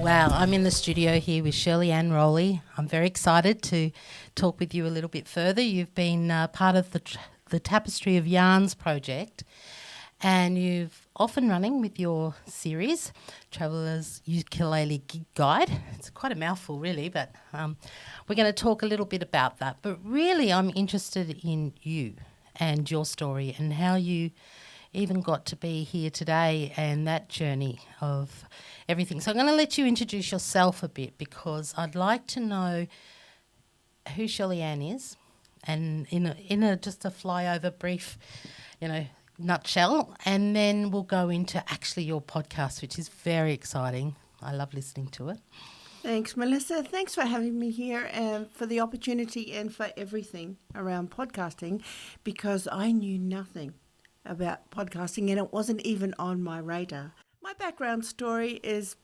Wow, I'm in the studio here with Shirley-Ann Rowley. I'm very excited to talk with you a little bit further. You've been part of the Tapestry of Yarns project, and you've often running with your series, Traveller's Ukulele Gig Guide. It's quite a mouthful really, but we're going to talk a little bit about that. But really I'm interested in you and your story and how you even got to be here today and that journey of everything. So I'm going to let you introduce yourself a bit because I'd like to know who Shirley-Ann is and in a just a flyover brief, nutshell, and then we'll go into actually your podcast, which is very exciting. I love listening to it. Thanks, Melissa. Thanks for having me here and for the opportunity and for everything around podcasting, because I knew nothing about podcasting and it wasn't even on my radar. My background story is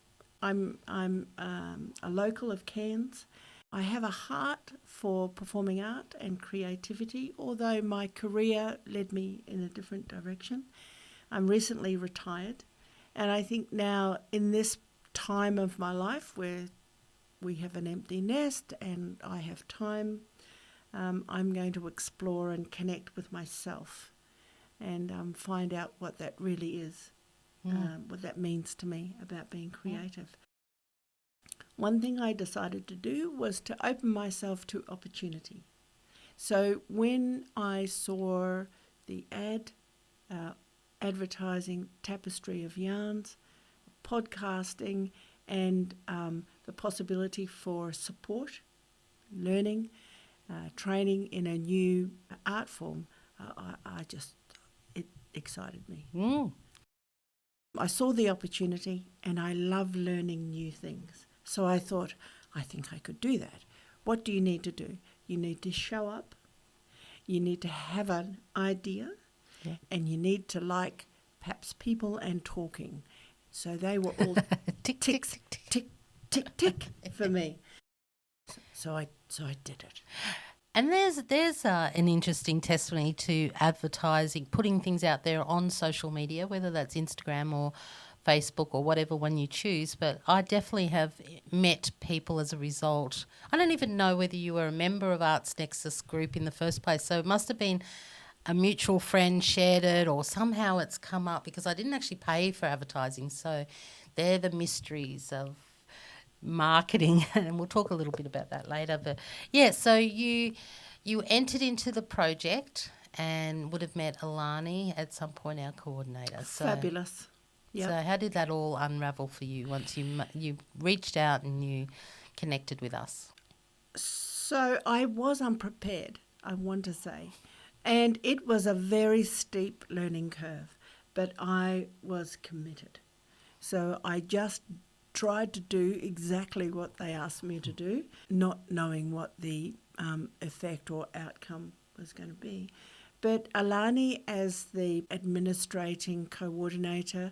I'm a local of Cairns. I have a heart for performing art and creativity, although my career led me in a different direction. I'm recently retired, and I think now in this time of my life where we have an empty nest and I have time, I'm going to explore and connect with myself and find out what that really is, what that means to me about being creative. One thing I decided to do was to open myself to opportunity. So when I saw the ad advertising Tapestry of Yarns, podcasting, and the possibility for support, learning, training in a new art form, it excited me. I saw the opportunity and I love learning new things. So I thought, I think I could do that. What do you need to do? You need to show up, you need to have an idea, and you need to like perhaps people and talking. So they were all tick, tick, tick, tick, tick, tick for me. So I did it. And there's an interesting testimony to advertising, putting things out there on social media, whether that's Instagram or Facebook or whatever one you choose. But I definitely have met people as a result. I don't even know whether you were a member of Arts Nexus group in the first place. So it must have been a mutual friend shared it or somehow it's come up, because I didn't actually pay for advertising. So they're the mysteries of marketing, and we'll talk a little bit about that later. But yeah, so you entered into the project and would have met Alani at some point, our coordinator. So fabulous. Yep. So how did that all unravel for you once you reached out and you connected with us? So I was unprepared, I want to say, and it was a very steep learning curve, but I was committed. So I just tried to do exactly what they asked me to do, not knowing what the effect or outcome was going to be. But Alani, as the administrating coordinator,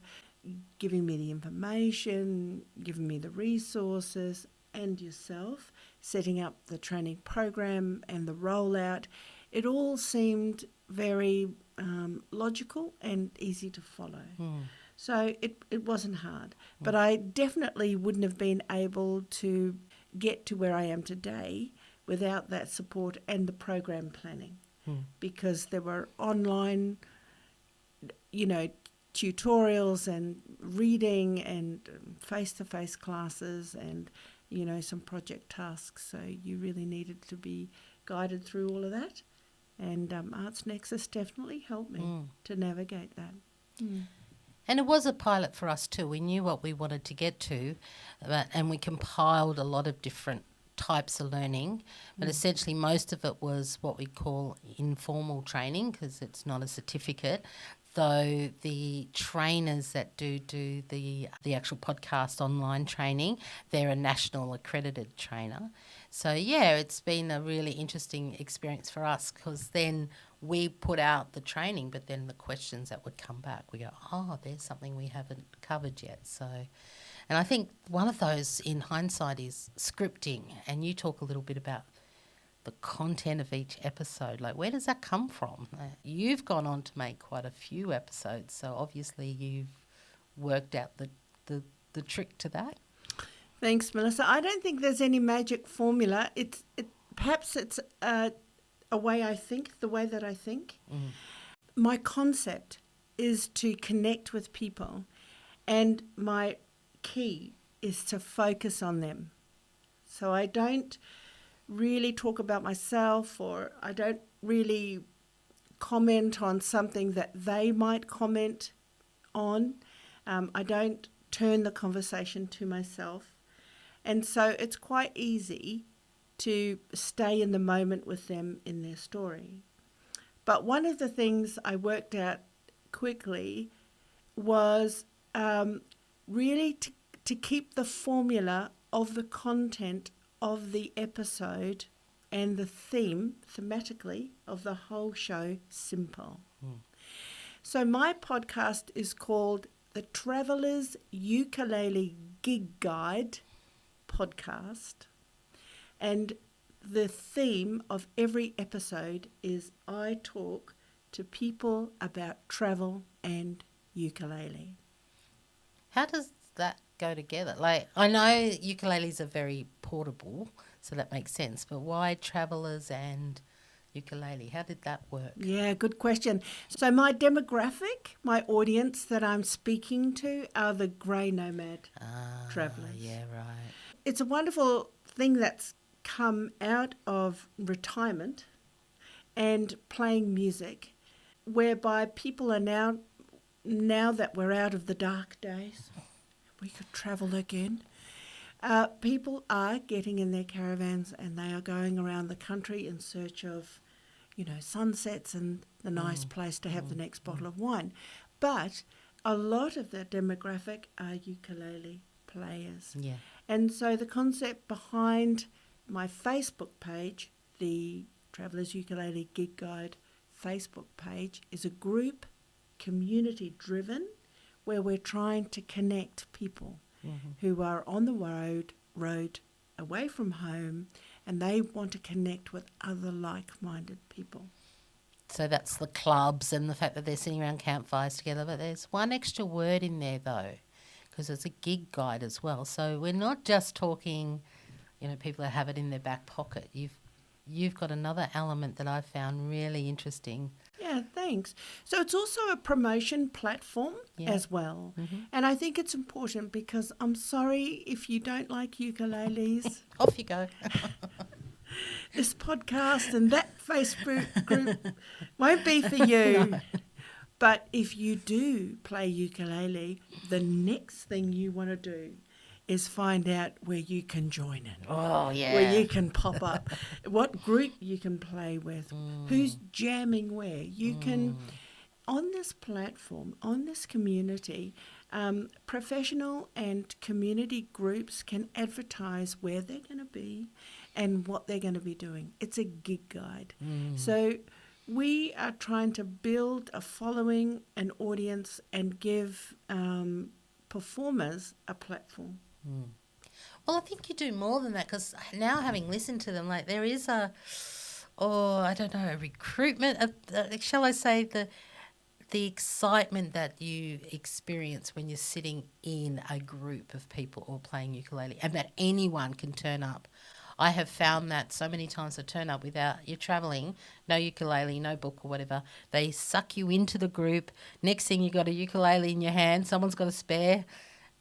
giving me the information, giving me the resources, and yourself, setting up the training program and the rollout, it all seemed very logical and easy to follow. So it wasn't hard. But I definitely wouldn't have been able to get to where I am today without that support and the program planning, because there were online, tutorials and reading and face-to-face classes and, some project tasks. So you really needed to be guided through all of that. And Arts Nexus definitely helped me to navigate that. And it was a pilot for us too. We knew what we wanted to get to, and we compiled a lot of different types of learning, but essentially most of it was what we call informal training, because it's not a certificate, though the trainers that do the actual podcast online training, they're a national accredited trainer. So yeah, it's been a really interesting experience for us, because then we put out the training, but then the questions that would come back, we go, there's something we haven't covered yet. So, and I think one of those in hindsight is scripting, and you talk a little bit about the content of each episode. Like, where does that come from? You've gone on to make quite a few episodes, so obviously you've worked out the trick to that. Thanks, Melissa. I don't think there's any magic formula. Perhaps it's a way I think, the way that I think. Mm. My concept is to connect with people, and my key is to focus on them. So I don't really talk about myself, or I don't really comment on something that they might comment on. I don't turn the conversation to myself. And so it's quite easy to stay in the moment with them in their story. But one of the things I worked out quickly was really to keep the formula of the content of the episode and the thematically, of the whole show simple. So my podcast is called the Traveller's Ukulele Gig Guide podcast. And the theme of every episode is I talk to people about travel and ukulele. How does that go together? Like, I know ukuleles are very portable, so that makes sense. But why travellers and ukulele? How did that work? Yeah, good question. So my demographic, my audience that I'm speaking to are the grey nomad travellers. Yeah, right. It's a wonderful thing that's come out of retirement and playing music, whereby people are now that we're out of the dark days, we could travel again. People are getting in their caravans and they are going around the country in search of, sunsets and the nice place to have the next bottle of wine. But a lot of that demographic are ukulele players. Yeah. And so the concept behind my Facebook page, the Traveller's Ukulele Gig Guide Facebook page, is a group, community-driven, where we're trying to connect people who are on the road away from home, and they want to connect with other like-minded people. So that's the clubs and the fact that they're sitting around campfires together. But there's one extra word in there, though, because it's a gig guide as well. So we're not just talking, people that have it in their back pocket. You've got another element that I found really interesting. Yeah, thanks. So it's also a promotion platform as well. And I think it's important because I'm sorry if you don't like ukuleles. Off you go. This podcast and that Facebook group won't be for you. No. But if you do play ukulele, the next thing you want to do is find out where you can join in. Oh, yeah. Where you can pop up, what group you can play with, who's jamming where. You can, on this platform, on this community, professional and community groups can advertise where they're going to be and what they're going to be doing. It's a gig guide. So we are trying to build a following, an audience, and give performers a platform. Well, I think you do more than that, because now, having listened to them, like, there is a recruitment, shall I say, the excitement that you experience when you're sitting in a group of people all playing ukulele, and that anyone can turn up. I have found that so many times I turn up you're travelling, no ukulele, no book or whatever. They suck you into the group. Next thing, you got a ukulele in your hand, someone's got a spare.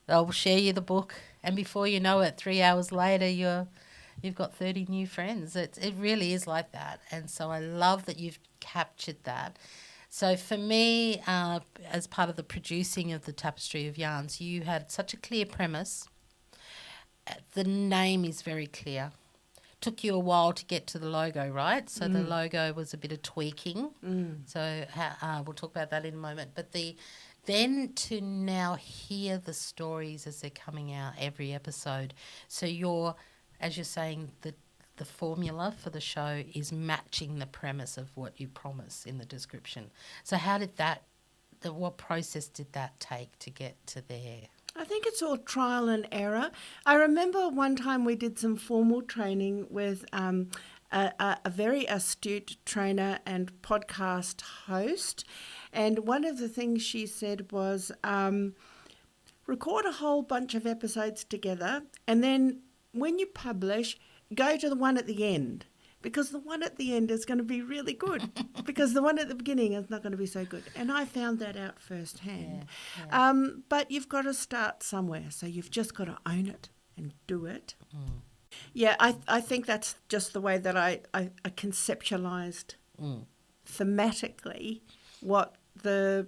They'll share you the book, and before you know it, 3 hours later, you've got 30 new friends. It really is like that, and so I love that you've captured that. So for me, as part of the producing of the Tapestry of Yarns, you had such a clear premise. The name is very clear. Took you a while to get to the logo, right? So the logo was a bit of tweaking. So we'll talk about that in a moment. But then to now hear the stories as they're coming out every episode. So as you're saying, the formula for the show is matching the premise of what you promise in the description. So how did what process did that take to get to there? I think it's all trial and error. I remember one time we did some formal training with a very astute trainer and podcast host. And one of the things she said was, record a whole bunch of episodes together, and then when you publish, go to the one at the end, because the one at the end is going to be really good because the one at the beginning is not going to be so good. And I found that out firsthand. But you've got to start somewhere, so you've just got to own it and do it. Yeah, I think that's just the way that I conceptualised thematically what the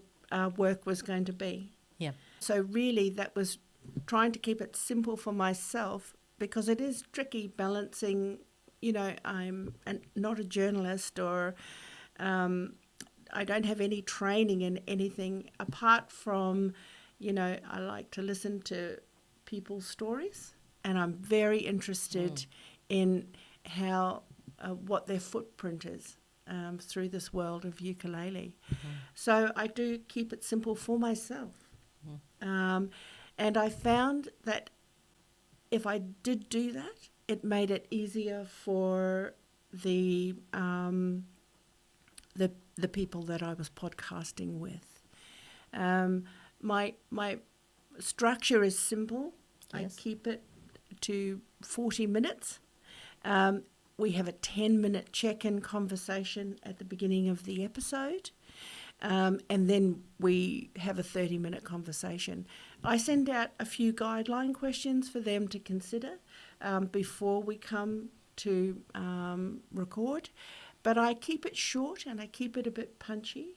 work was going to be. Yeah. So really that was trying to keep it simple for myself, because it is tricky balancing, I'm not a journalist, or I don't have any training in anything apart from, I like to listen to people's stories, and I'm very interested in how what their footprint is through this world of ukulele. So I do keep it simple for myself. And I found that if I did do that, it made it easier for the people that I was podcasting with. My structure is simple. Yes. I keep it to 40 minutes. We have a 10-minute check-in conversation at the beginning of the episode. And then we have a 30-minute conversation. I send out a few guideline questions for them to consider before we come to record. But I keep it short and I keep it a bit punchy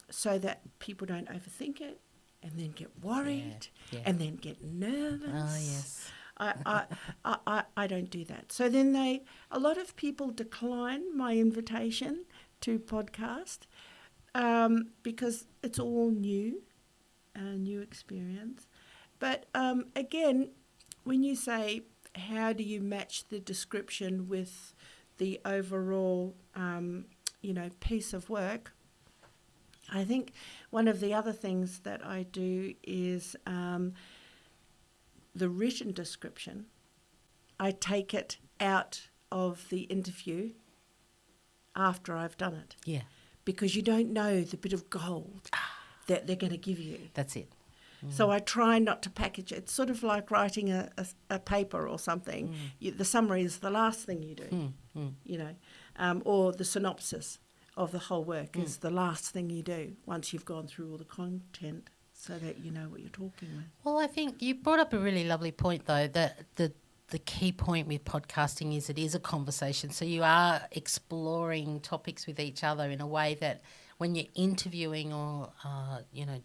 so that people don't overthink it and then get worried and then get nervous. Oh, yes. I don't do that. So then a lot of people decline my invitation to podcast because it's all new, a new experience. But again, when you say how do you match the description with the overall, piece of work, I think one of the other things that I do is the written description. I take it out of the interview after I've done it. Yeah. Because you don't know the bit of gold that they're going to give you. That's it. So I try not to package it. It's sort of like writing a paper or something. The summary is the last thing you do, or the synopsis of the whole work is the last thing you do once you've gone through all the content, so that you know what you're talking with. Well, I think you brought up a really lovely point, though, that the key point with podcasting is it is a conversation. So you are exploring topics with each other in a way that when you're interviewing or,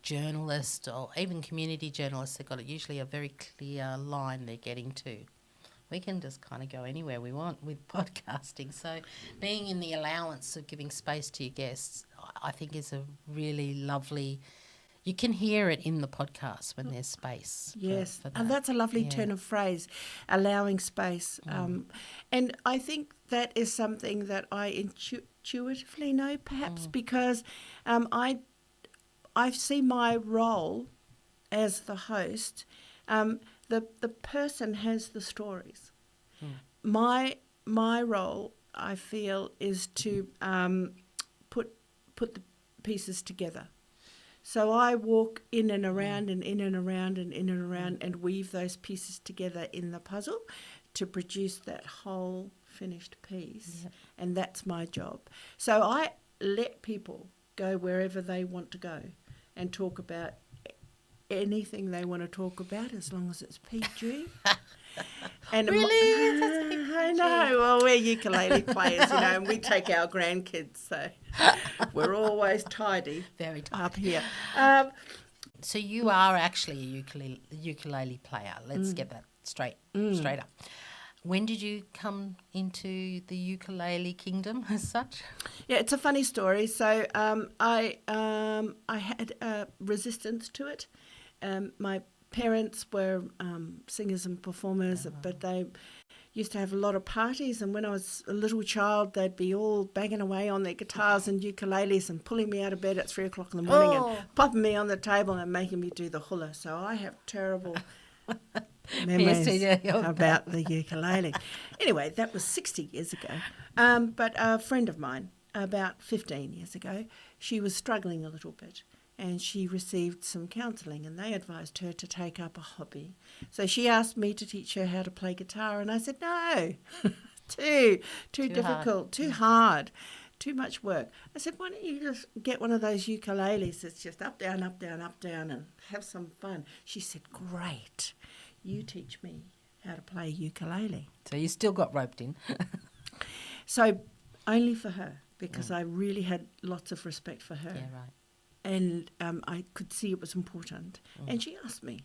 journalists or even community journalists, they've got usually a very clear line they're getting to. We can just kind of go anywhere we want with podcasting. So being in the allowance of giving space to your guests, I think is a really lovely... You can hear it in the podcast when there's space. Yes, for that. And that's a lovely turn of phrase, allowing space. And I think that is something that I intuitively know, perhaps, because I see my role as the host. The person has the stories. My role, I feel, is to put the pieces together. So I walk in and around and in and around and in and around and weave those pieces together in the puzzle to produce that whole finished piece. Yep. And that's my job. So I let people go wherever they want to go and talk about anything they want to talk about, as long as it's PG. And really? That's a bit PG. I know. Well, we're ukulele players, and we take our grandkids, so we're always tidy. Very tidy. Up here. So you are actually a ukulele player. Let's get that straight up. When did you come into the ukulele kingdom as such? Yeah, it's a funny story. So I had resistance to it. My parents were singers and performers, but they used to have a lot of parties, and when I was a little child, they'd be all banging away on their guitars and ukuleles and pulling me out of bed at 3 o'clock in the morning and popping me on the table and making me do the hula. So I have terrible memories about the ukulele. Anyway, that was 60 years ago. But a friend of mine, about 15 years ago, she was struggling a little bit. and she received some counselling, and they advised her to take up a hobby. So she asked me to teach her how to play guitar, and I said, no, too difficult, too hard, too much work. I said, why don't you just get one of those ukuleles that's just up, down, up, down, up, down, and have some fun. She said, great, you teach me how to play ukulele. So you still got roped in. So only for her, because I really had lots of respect for her. Yeah, right. And I could see it was important. And she asked me.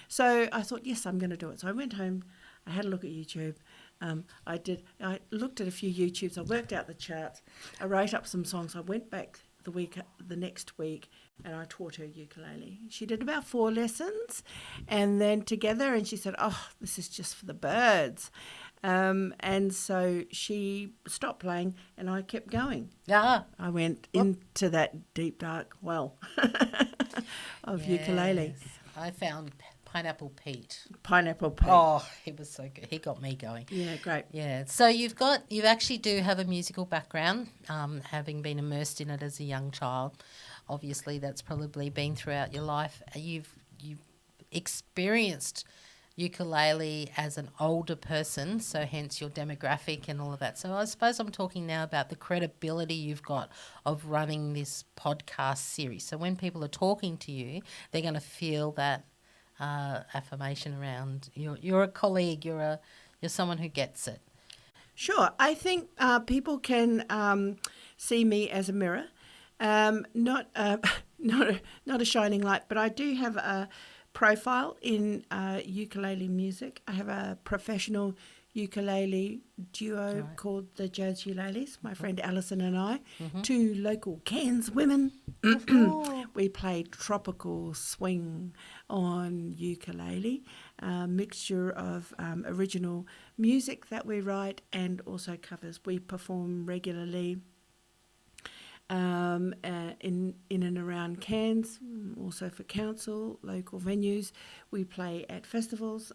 So I thought, yes, I'm going to do it. So I went home. I had a look at YouTube. I looked at a few YouTubes. I worked out the charts. I wrote up some songs. I went back the next week, and I taught her ukulele. She did about 4 lessons, and then together, and she said, oh, this is just for the birds. And so she stopped playing, and I kept going. Ah. I went into that deep, dark well of ukulele. I found Pineapple Pete. Pineapple Pete. Oh, he was so good. He got me going. Yeah, great. Yeah. So you actually do have a musical background, having been immersed in it as a young child. Obviously, that's probably been throughout your life. You've experienced ukulele as an older person, so hence your demographic and all of that. So I suppose I'm talking now about the credibility you've got of running this podcast series. So when people are talking to you, they're going to feel that affirmation around you're a colleague, you're someone who gets it. Sure. I think people can see me as a mirror, not a shining light, but I do have a profile in ukulele music. I have a professional ukulele duo called the Jazz Ukuleles, my friend Alison and I, 2 local Cairns women. We play tropical swing on ukulele, a mixture of original music that we write and also covers. We perform regularly in and around Cairns, also for council, local venues. We play at festivals,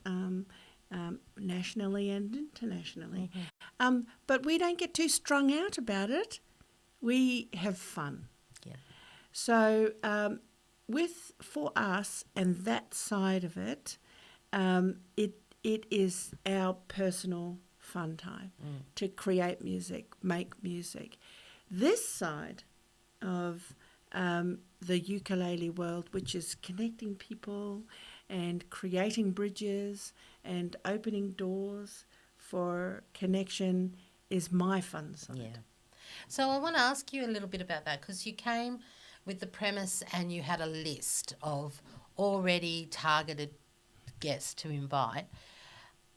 nationally and internationally. But we don't get too strung out about it. We have fun. Yeah. So for us and that side of it, it is our personal fun time to create music, make music. This side of the ukulele world, which is connecting people and creating bridges and opening doors for connection, is my fun side. Yeah. So I want to ask you a little bit about that, because you came with the premise and you had a list of already targeted guests to invite.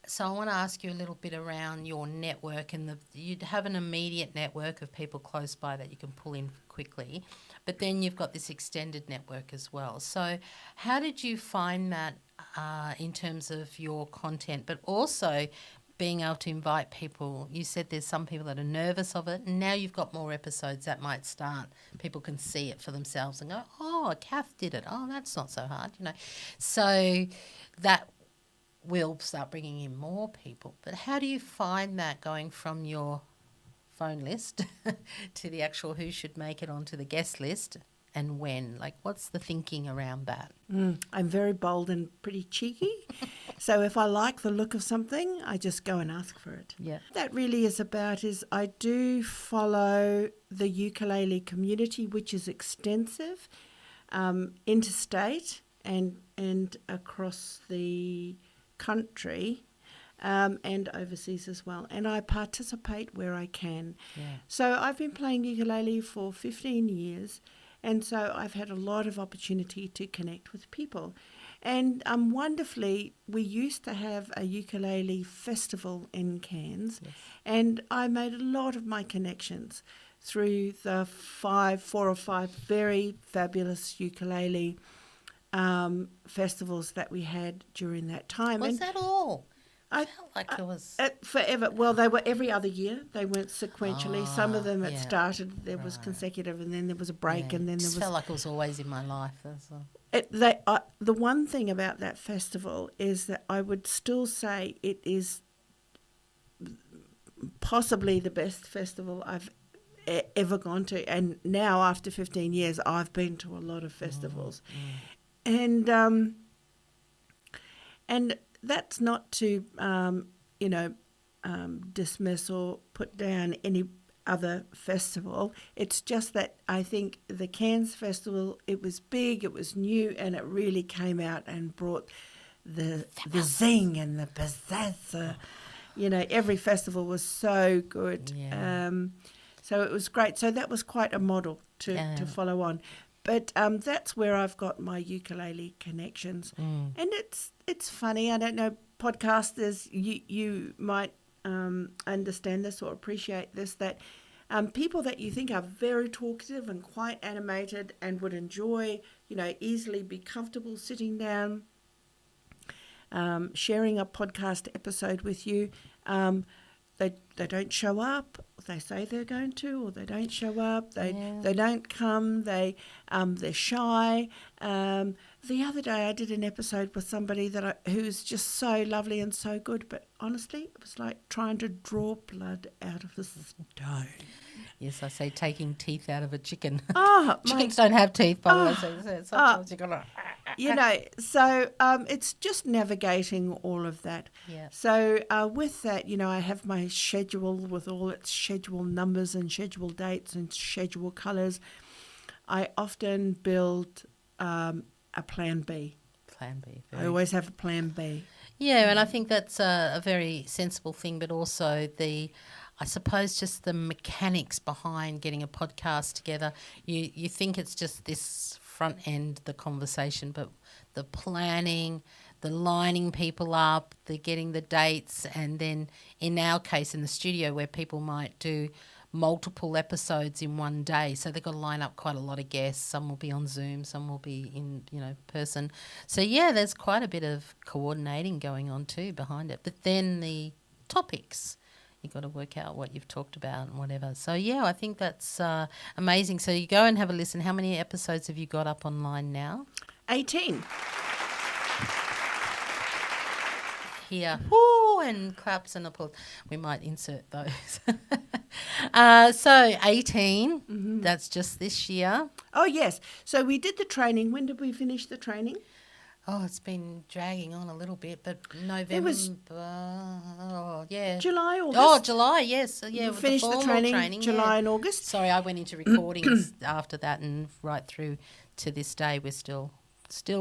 So I want to ask you a little bit around your network, and you'd have an immediate network of people close by that you can pull in quickly, but then you've got this extended network as well. So how did you find that in terms of your content, but also being able to invite people? You said there's some people that are nervous of it, and now you've got more episodes that might start. People can see it for themselves and go, oh, Kath did it. Oh, that's not so hard, So that will start bringing in more people. But how do you find that going from your phone list to the actual who should make it onto the guest list, and when? Like, what's the thinking around that? I'm very bold and pretty cheeky. So if I like the look of something, I just go and ask for it. Yeah. That really is about is I do follow the ukulele community, which is extensive, interstate and across the country, and overseas as well. And I participate where I can. Yeah. So I've been playing ukulele for 15 years, and so I've had a lot of opportunity to connect with people. And wonderfully, we used to have a ukulele festival in Cairns, and I made a lot of my connections through the 4 or 5 very fabulous ukulele festivals that we had during that time. Was that all? I felt like it was... forever. Well, they were every other year. They weren't sequentially. Some of them yeah. started, there was consecutive, and then there was a break, and then there was... It felt like it was always in my life. That's all. The one thing about that festival is that I would still say it is possibly the best festival I've ever gone to. And now, after 15 years, I've been to a lot of festivals. And that's not to, dismiss or put down any other festival. It's just that I think the Cairns Festival, it was big, it was new, and it really came out and brought the zing and the pizzazz. Every festival was so good. Yeah. So it was great. So that was quite a model to follow on. But that's where I've got my ukulele connections. And it's funny. I don't know, podcasters, you might understand this or appreciate this, that people that you think are very talkative and quite animated and would enjoy, easily be comfortable sitting down, sharing a podcast episode with you, they don't show up. They say they're going to, or they don't show up. They don't come. They're shy. The other day I did an episode with somebody who's just so lovely and so good, but honestly, it was like trying to draw blood out of the stone. Yes, I say taking teeth out of a chicken. Oh, Chickens don't have teeth, by the way, so sometimes you've got to... So it's just navigating all of that. Yeah. So with that, I have my schedule with all its schedule numbers and schedule dates and schedule colours. I often build a plan B. Plan B. I always have a plan B. Yeah, and I think that's a very sensible thing, but also I suppose just the mechanics behind getting a podcast together. You think it's just this front end, the conversation, but the planning, the lining people up, the getting the dates, and then in our case in the studio where people might do multiple episodes in one day, so they've got to line up quite a lot of guests. Some will be on Zoom, some will be in person. So yeah, there's quite a bit of coordinating going on too behind it. But then the topics, you've got to work out what you've talked about and whatever. So yeah, I think that's amazing. So you go and have a listen. How many episodes have you got up online now? 18. Here, whoo, and claps and applause. We might insert those. So 18, that's just this year. Oh, yes. So we did the training. When did we finish the training? Oh, it's been dragging on a little bit, but November. It was July, August. Oh, July, yes. Yeah, we finished the training July and August. Sorry, I went into recordings after that, and right through to this day we're still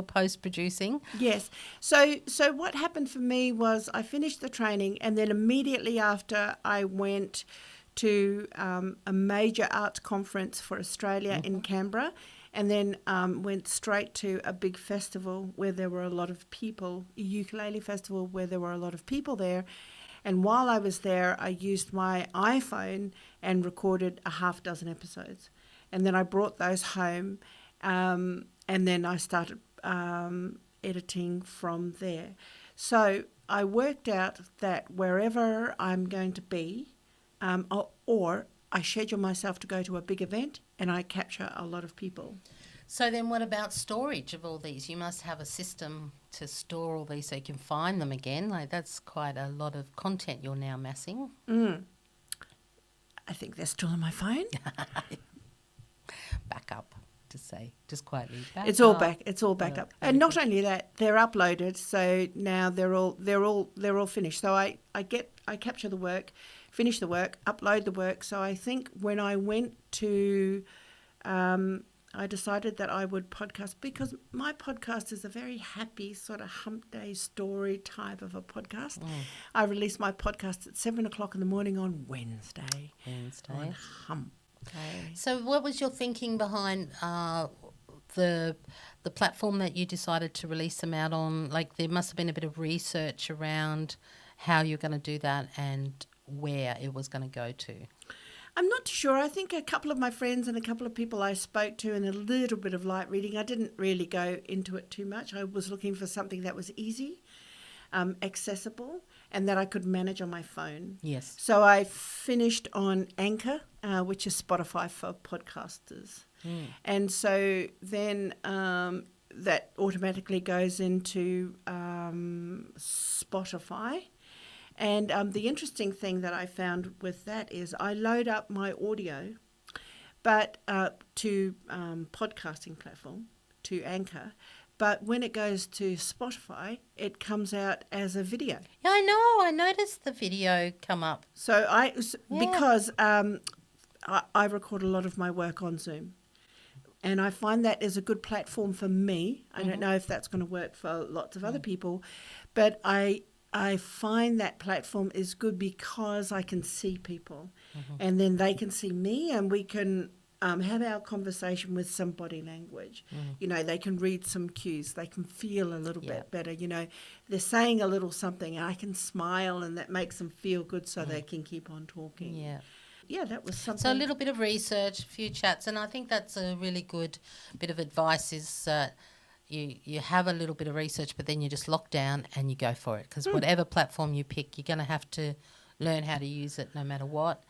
post-producing. Yes. So what happened for me was I finished the training, and then immediately after I went to a major arts conference for Australia in Canberra, and then went straight to a big festival where there were a lot of people, a ukulele festival where there were a lot of people there. And while I was there, I used my iPhone and recorded a half dozen episodes. And then I brought those home, and then I started editing from there. So I worked out that wherever I'm going to be, or I schedule myself to go to a big event and I capture a lot of people. So then what about storage of all these? You must have a system to store all these so you can find them again. Like, that's quite a lot of content you're now amassing. I think they're still on my phone. Back up, to say, just quietly. It's all backed up. And not only that, they're uploaded, so now they're all finished. So I capture the work, finish the work, upload the work. So I think when I went to I decided that I would podcast, because my podcast is a very happy sort of hump day story type of a podcast. I release my podcast at 7:00 in the morning on Wednesday. On hump day. So what was your thinking behind the platform that you decided to release them out on? Like, there must have been a bit of research around how you're going to do that and where it was going to go to. I'm not sure. I think a couple of my friends and a couple of people I spoke to, and a little bit of light reading. I didn't really go into it too much. I was looking for something that was easy, accessible, and that I could manage on my phone. Yes. So I finished on Anchor, which is Spotify for podcasters. And so then that automatically goes into Spotify. And the interesting thing that I found with that is I load up my audio but to podcasting platform, to Anchor. But when it goes to Spotify, it comes out as a video. Yeah, I know. I noticed the video come up. So Yeah. because I record a lot of my work on Zoom. And I find that is a good platform for me. I don't know if that's going to work for lots of other people, but I find that platform is good because I can see people, and then they can see me, and we can have our conversation with some body language. You know, they can read some cues. They can feel a little bit better. You know, they're saying a little something, and I can smile, and that makes them feel good, so they can keep on talking. Yeah. Yeah, that was something. So a little bit of research, a few chats, and I think that's a really good bit of advice is you have a little bit of research, but then you just lock down and you go for it, because whatever platform you pick, you're going to have to learn how to use it no matter what,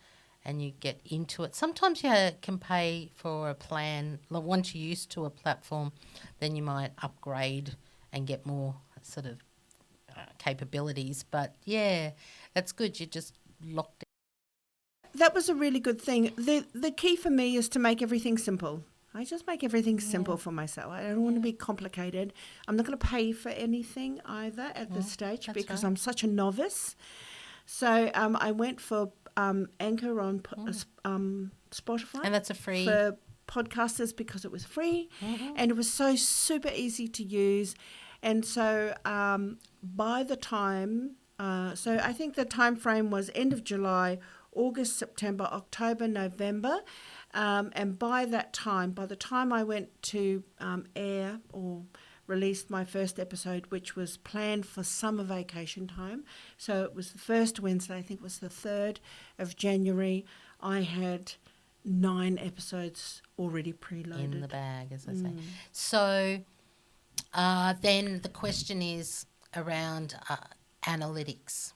and you get into it. Sometimes you can pay for a plan. Once you're used to a platform, then you might upgrade and get more sort of capabilities. But, yeah, that's good. You just locked down. That was a really good thing. The key for me is to make everything simple. I just make everything simple for myself. I don't want to be complicated. I'm not going to pay for anything either at this stage because I'm such a novice. So I went for Anchor on Spotify. And that's a free... For podcasters because it was free and it was so super easy to use. And so by the time... so I think the time frame was end of July, August, September, October, November. And by the time I went to air or released my first episode, which was planned for summer vacation time, so it was the first Wednesday, I think it was the 3rd of January, I had 9 episodes already preloaded. In the bag, as I say. So then the question is around analytics.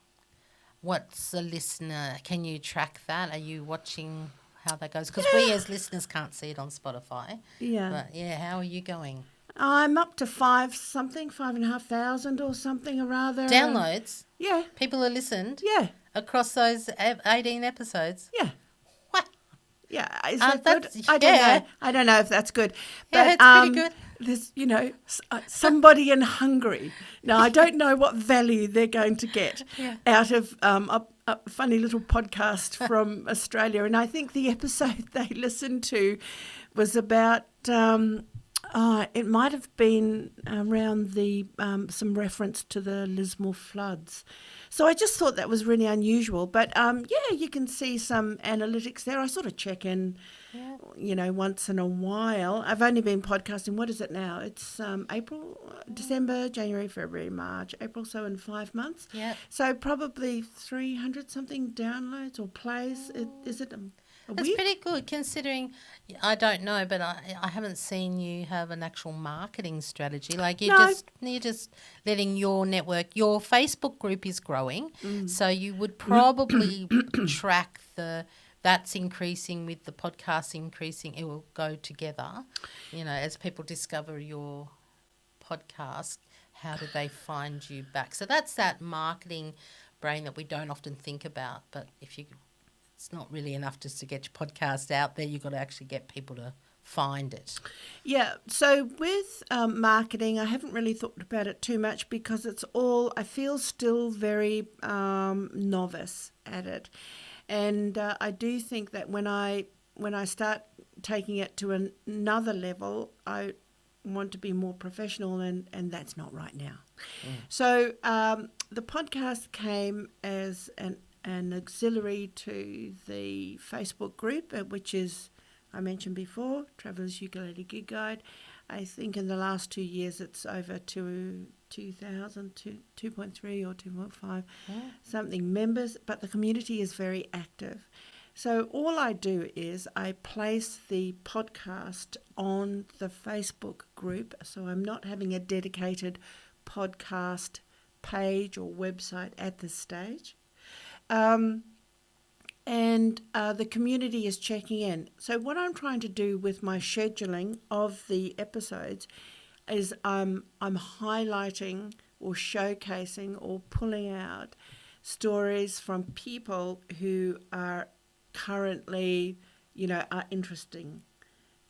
What's the listener? Can you track that? Are you watching how that goes? Because we as listeners can't see it on Spotify. Yeah. But, how are you going? I'm up to 5,500 or something or rather. Downloads? Yeah. People who listened? Yeah. Across those 18 episodes? Yeah. What? Yeah. Is that good? That's, I don't know. I don't know if that's good. But, Yeah, it's pretty good. There's, somebody in Hungary. Now, I don't know what value they're going to get out of a funny little podcast from Australia. And I think the episode they listened to was about, it might have been around the some reference to the Lismore floods. So I just thought that was really unusual. But, you can see some analytics there. I sort of check in, once in a while. I've only been podcasting, what is it now? It's April, December, January, February, March, April, so in 5 months. Yeah. So probably 300-something downloads or plays. Is it a That's week? pretty good considering, I don't know, but I haven't seen you have an actual marketing strategy. Like you're just letting your network, your Facebook group is growing, so you would probably track that's increasing with the podcast increasing. It will go together, as people discover your podcast. How do they find you back? So that's that marketing brain that we don't often think about, but it's not really enough just to get your podcast out there. You've got to actually get people to find it. Yeah, so with marketing, I haven't really thought about it too much because I feel still very novice at it. And I do think that when I start taking it to another level, I want to be more professional, and that's not right now. So the podcast came as an auxiliary to the Facebook group, which is, I mentioned before, Traveller's Ukulele Gig Guide. I think in the last 2 years it's over 2,000, 2.3 or 2.5 something members, but the community is very active. So all I do is I place the podcast on the Facebook group, so I'm not having a dedicated podcast page or website at this stage. And the community is checking in. So what I'm trying to do with my scheduling of the episodes is I'm highlighting or showcasing or pulling out stories from people who are currently, are interesting,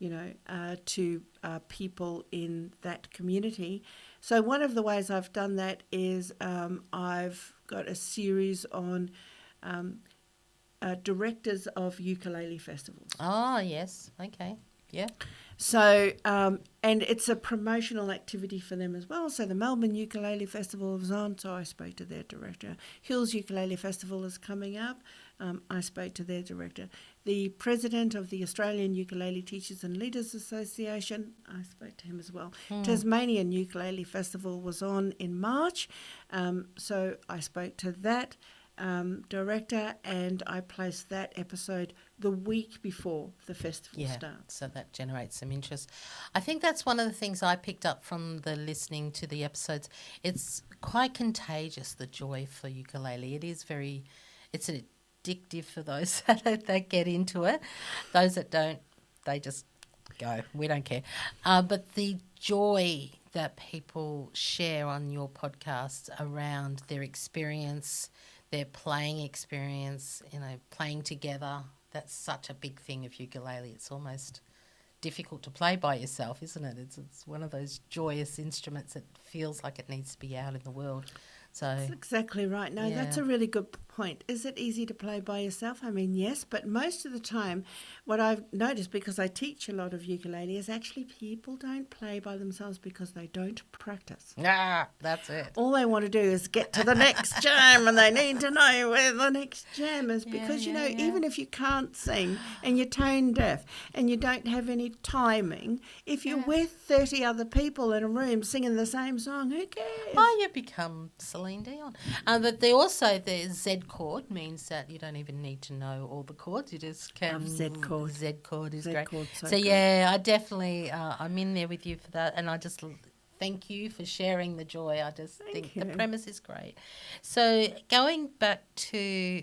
to people in that community. So one of the ways I've done that is I've got a series on directors of ukulele festivals. Oh, yes. Okay. Yeah. So, and it's a promotional activity for them as well. So the Melbourne Ukulele Festival was on, so I spoke to their director. Hills Ukulele Festival is coming up. I spoke to their director. The president of the Australian Ukulele Teachers and Leaders Association, I spoke to him as well. Tasmanian Ukulele Festival was on in March, so I spoke to that director, and I placed that episode the week before the festival starts. So that generates some interest. I think that's one of the things I picked up from the listening to the episodes. It's quite contagious, the joy for ukulele. It's addictive for those that get into it. Those that don't, they just go. We don't care. But the joy that people share on your podcast around their experience, their playing experience, playing together, that's such a big thing of ukulele. It's almost difficult to play by yourself, isn't it? It's one of those joyous instruments that feels like it needs to be out in the world. So that's exactly right. No, that's a really good point. Is it easy to play by yourself? I mean, yes, but most of the time what I've noticed, because I teach a lot of ukulele, is actually people don't play by themselves because they don't practice. That's it. All they want to do is get to the next jam, and they need to know where the next jam is because, even if you can't sing and you're tone deaf and you don't have any timing, if you're with 30 other people in a room singing the same song, who cares? Oh, you become Celine Dion. But the Z chord means that you don't even need to know all the chords. You just can. Z chord. Z chord is Z great. chord's so So good. I definitely, I'm in there with you for that, and I just thank you for sharing the joy. I just think the premise is great. So going back to,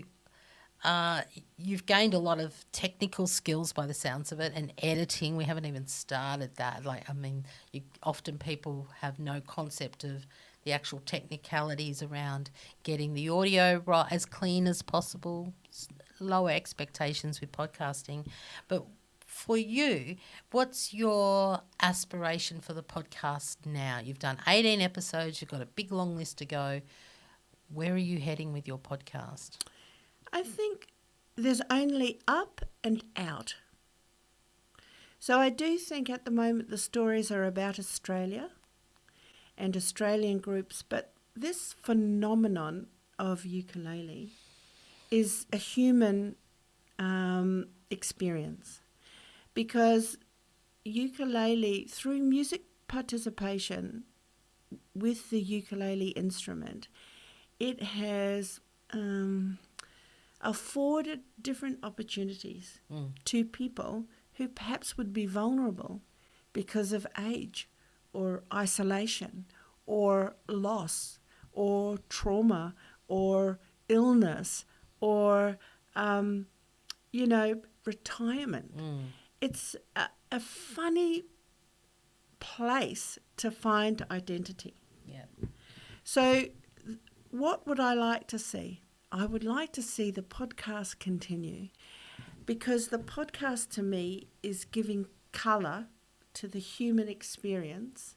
you've gained a lot of technical skills by the sounds of it, and editing. We haven't even started that. Often people have no concept of the actual technicalities around getting the audio right, as clean as possible, lower expectations with podcasting. But for you, what's your aspiration for the podcast now? You've done 18 episodes, you've got a big long list to go. Where are you heading with your podcast? I think there's only up and out. So I do think at the moment the stories are about Australia and Australian groups, but this phenomenon of ukulele is a human experience, because ukulele, through music participation with the ukulele instrument, it has afforded different opportunities to people who perhaps would be vulnerable because of age or isolation or loss or trauma or illness or, retirement. It's a funny place to find identity. Yeah. So what would I like to see? I would like to see the podcast continue, because the podcast to me is giving colour to the human experience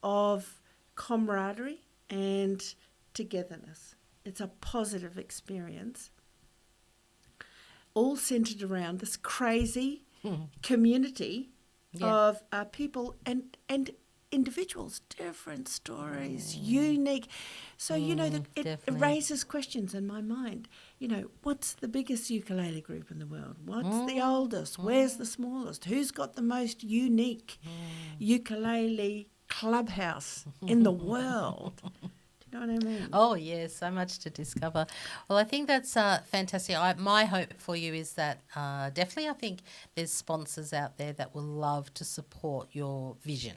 of camaraderie and togetherness. It's a positive experience, all centred around this crazy community of people and individuals, different stories, unique. So, it raises questions in my mind. What's the biggest ukulele group in the world? What's the oldest? Where's the smallest? Who's got the most unique ukulele clubhouse in the world? Do you know what I mean? Oh, yeah, so much to discover. Well, I think that's fantastic. My hope for you is that definitely I think there's sponsors out there that will love to support your vision.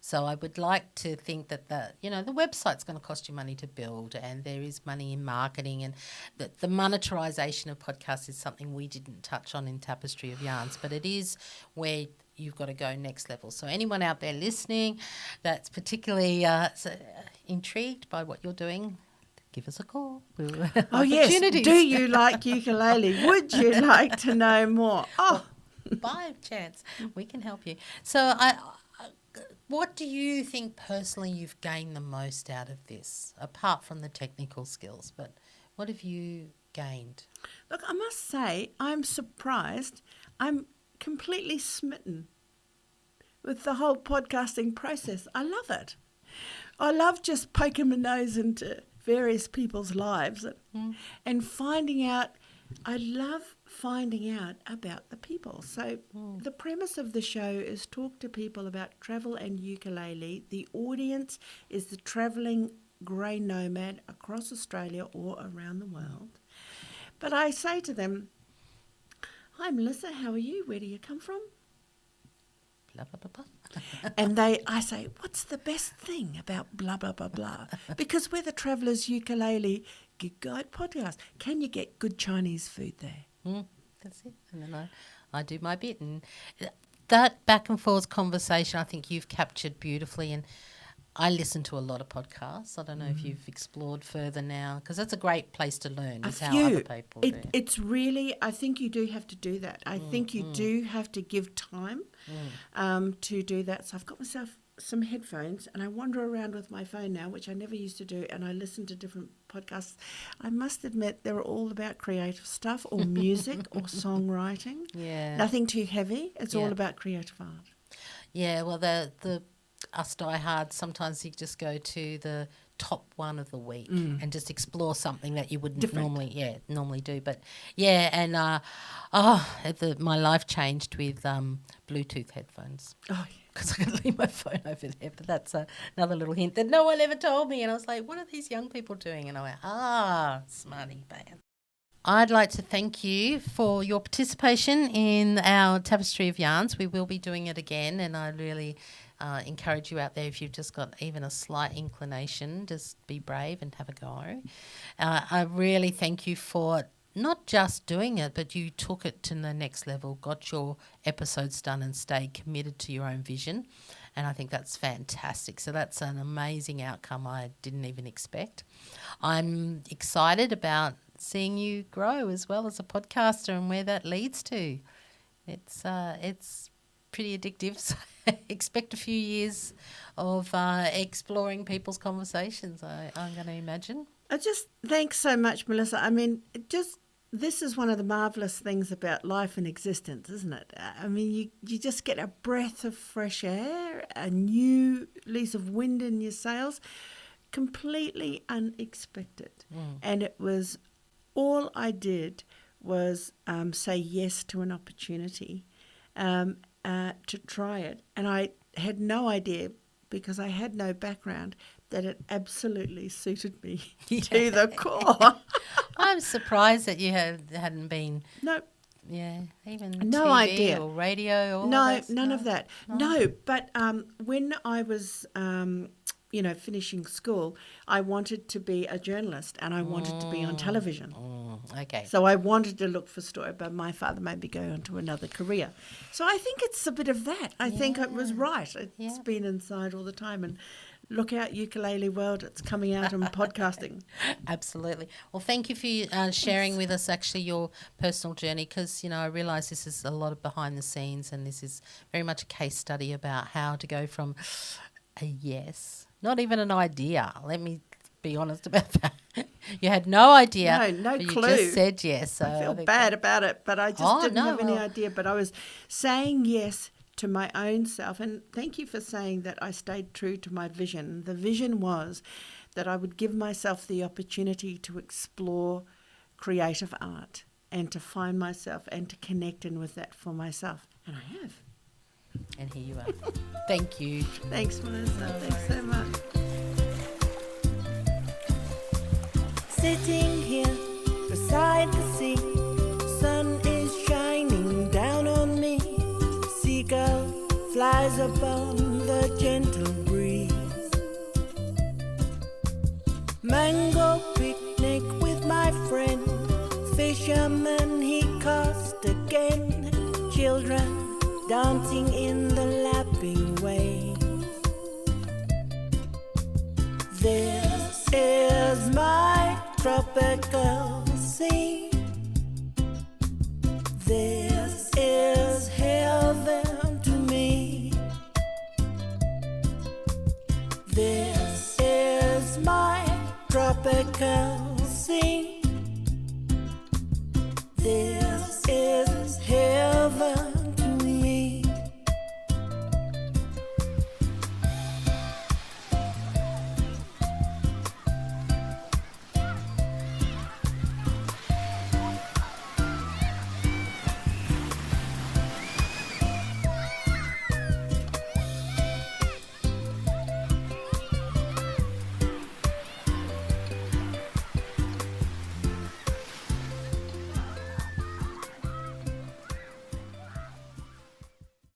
So I would like to think that the website's going to cost you money to build, and there is money in marketing, and the monetarisation of podcasts is something we didn't touch on in Tapestry of Yarns, but it is where you've got to go next level. So anyone out there listening that's particularly intrigued by what you're doing, give us a call. Oh, yes. Do you like ukulele? Would you like to know more? Oh, by chance, we can help you. So what do you think personally you've gained the most out of this, apart from the technical skills? But what have you gained? Look, I must say, I'm surprised. I'm completely smitten with the whole podcasting process. I love it. I love just poking my nose into various people's lives and finding out. I love finding out about the people. So the premise of the show is talk to people about travel and ukulele. The audience is the travelling grey nomad across Australia or around the world. But I say to them, "Hi Melissa, how are you? Where do you come from?" Blah, blah, blah, blah. And I say, "What's the best thing about blah, blah, blah, blah?" Because we're the Travellers Ukulele Gig Guide podcast. Can you get good Chinese food there? That's it. And then I do my bit. And that back and forth conversation, I think you've captured beautifully. And I listen to a lot of podcasts. I don't know if you've explored further now, because that's a great place to learn, is how other people do. It's really, I think you do have to do that. I think you do have to give time to do that. So I've got myself some headphones and I wander around with my phone now, which I never used to do, and I listen to different podcasts. I must admit they're all about creative stuff or music or songwriting. Yeah. Nothing too heavy. It's all about creative art. Yeah, well, the us diehards, sometimes you just go to the top one of the week and just explore something that you wouldn't normally do. But and my life changed with Bluetooth headphones. Oh, yeah. Because I could leave my phone over there. But that's another little hint that no one ever told me. And I was like, what are these young people doing? And I went, smarty pants. I'd like to thank you for your participation in our Tapestry of Yarns. We will be doing it again, and I really encourage you out there, if you've just got even a slight inclination, just be brave and have a go. I really thank you for not just doing it, but you took it to the next level, got your episodes done and stayed committed to your own vision. And I think that's fantastic. So that's an amazing outcome I didn't even expect. I'm excited about seeing you grow as well as a podcaster and where that leads to. It's pretty addictive. So expect a few years of exploring people's conversations, I'm going to imagine. Thanks so much, Melissa. I mean, this is one of the marvellous things about life and existence, isn't it? I mean, you just get a breath of fresh air, a new lease of wind in your sails, completely unexpected. And it was, all I did was say yes to an opportunity to try it. And I had no idea, because I had no background, that it absolutely suited me to the core. I'm surprised that you hadn't been... No. Yeah, even no TV idea. or radio or none of that. No, but when I was... finishing school, I wanted to be a journalist and I wanted to be on television. Okay. So I wanted to look for story, but my father made me go on to another career. So I think it's a bit of that. I think it was right. It's been inside all the time. And look out, ukulele world, it's coming out in podcasting. Absolutely. Well, thank you for sharing with us actually your personal journey, because, I realise this is a lot of behind the scenes, and this is very much a case study about how to go from a yes, not even an idea. Let me be honest about that. You had no idea. No clue. You just said yes. So I feel bad about it, but I just didn't have any idea. But I was saying yes to my own self. And thank you for saying that I stayed true to my vision. The vision was that I would give myself the opportunity to explore creative art and to find myself and to connect in with that for myself. And I have. And here you are. Thank you. Thanks, Melissa. Thanks so much. Sitting here beside the sea, sun is shining down on me. Seagull flies upon the gentle breeze. Mango picnic with my friend. Fisherman he cast again. Children dancing in the lapping waves. This is my tropical sea. This is This is my tropical scene.